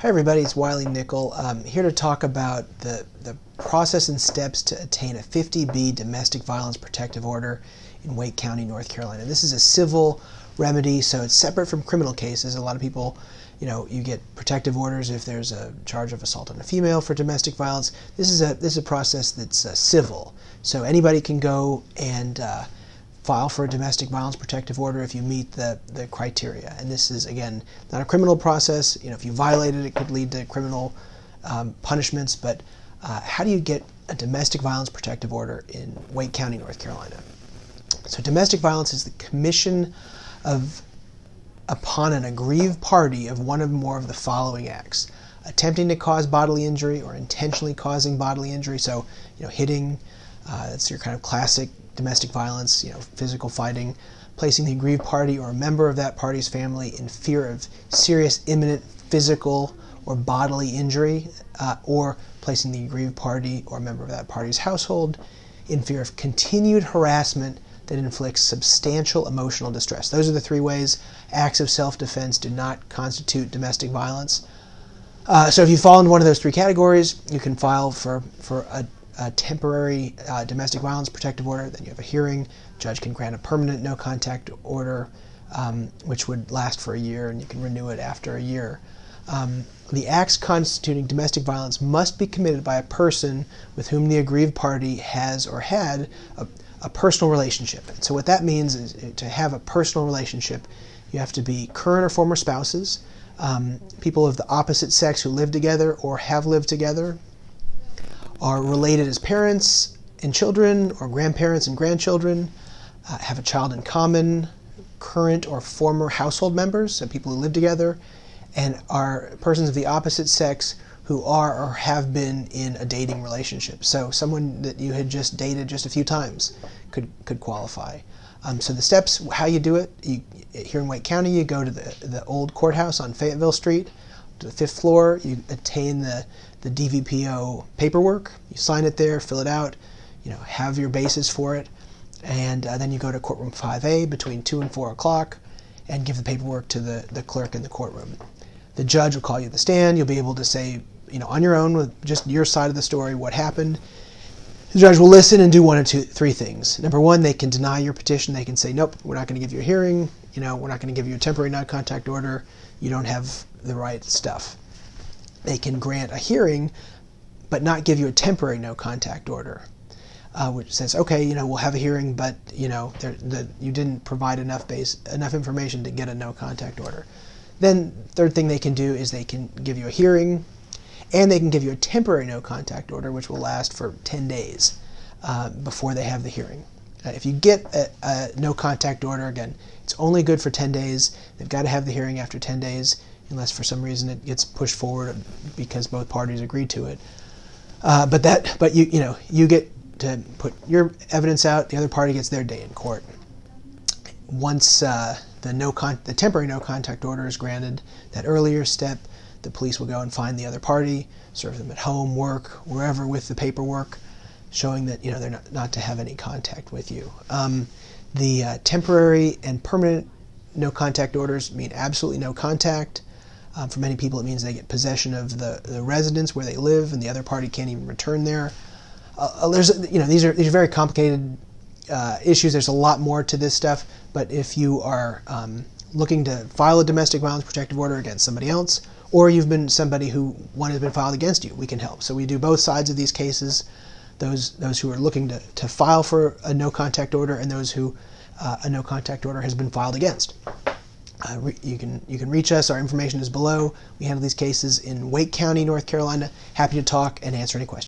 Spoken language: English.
Hi everybody, it's Wiley Nickel. I'm here to talk about the process and steps to attain a 50B domestic violence protective order in Wake County, North Carolina. This is a civil remedy, so it's separate from criminal cases. A lot of people, you get protective orders if there's a charge of assault on a female for domestic violence. This is a process that's civil, so anybody can go and file for a domestic violence protective order if you meet the criteria. And this is, again, not a criminal process. If you violate it, it could lead to criminal punishments. But how do you get a domestic violence protective order in Wake County, North Carolina? So domestic violence is the commission upon an aggrieved party of one or more of the following acts: attempting to cause bodily injury or intentionally causing bodily injury. So, hitting, that's your kind of classic domestic violence, physical fighting; placing the aggrieved party or a member of that party's family in fear of serious imminent physical or bodily injury, or placing the aggrieved party or a member of that party's household in fear of continued harassment that inflicts substantial emotional distress. Those are the three ways. Acts of self-defense do not constitute domestic violence. So if you fall into one of those three categories, you can file for a temporary domestic violence protective order. Then you have a hearing. Judge can grant a permanent no-contact order, which would last for a year, and you can renew it after a year. The acts constituting domestic violence must be committed by a person with whom the aggrieved party has or had a personal relationship. And so what that means is, to have a personal relationship, you have to be current or former spouses, people of the opposite sex who live together or have lived together, are related as parents and children or grandparents and grandchildren, have a child in common, current or former household members, so people who live together, and are persons of the opposite sex who are or have been in a dating relationship. So someone that you had just dated just a few times could qualify. So the steps, how you do it, here in Wake County, you go to the old courthouse on Fayetteville Street, to the 5th floor. You obtain the DVPO paperwork, you sign it there, fill it out, have your basis for it, and then you go to courtroom 5A between 2 and 4 o'clock and give the paperwork to the clerk in the courtroom. The judge will call you to the stand. You'll be able to say, on your own, with just your side of the story, what happened. The judge will listen and do one of three things. Number one, they can deny your petition. They can say, nope, we're not going to give you a hearing. We're not going to give you a temporary non-contact order. You don't have the right stuff. They can grant a hearing, but not give you a temporary no-contact order, which says, okay, we'll have a hearing, but you didn't provide enough information to get a no-contact order. Then, third thing they can do is they can give you a hearing, and they can give you a temporary no-contact order, which will last for 10 days before they have the hearing. If you get a no-contact order, again, it's only good for 10 days. They've got to have the hearing after 10 days, unless for some reason it gets pushed forward because both parties agreed to it. But you get to put your evidence out. The other party gets their day in court. Once the temporary no-contact order is granted, that earlier step, the police will go and find the other party, serve them at home, work, wherever, with the paperwork, showing that they're not to have any contact with you. The temporary and permanent no-contact orders mean absolutely no contact. For many people, it means they get possession of the residence where they live, and the other party can't even return there. These are very complicated issues. There's a lot more to this stuff, but if you are looking to file a domestic violence protective order against somebody else, or you've been somebody who one has been filed against you, we can help. So we do both sides of these cases. Those who are looking to file for a no-contact order, and those who a no-contact order has been filed against. You can reach us. Our information is below. We handle these cases in Wake County, North Carolina. Happy to talk and answer any questions.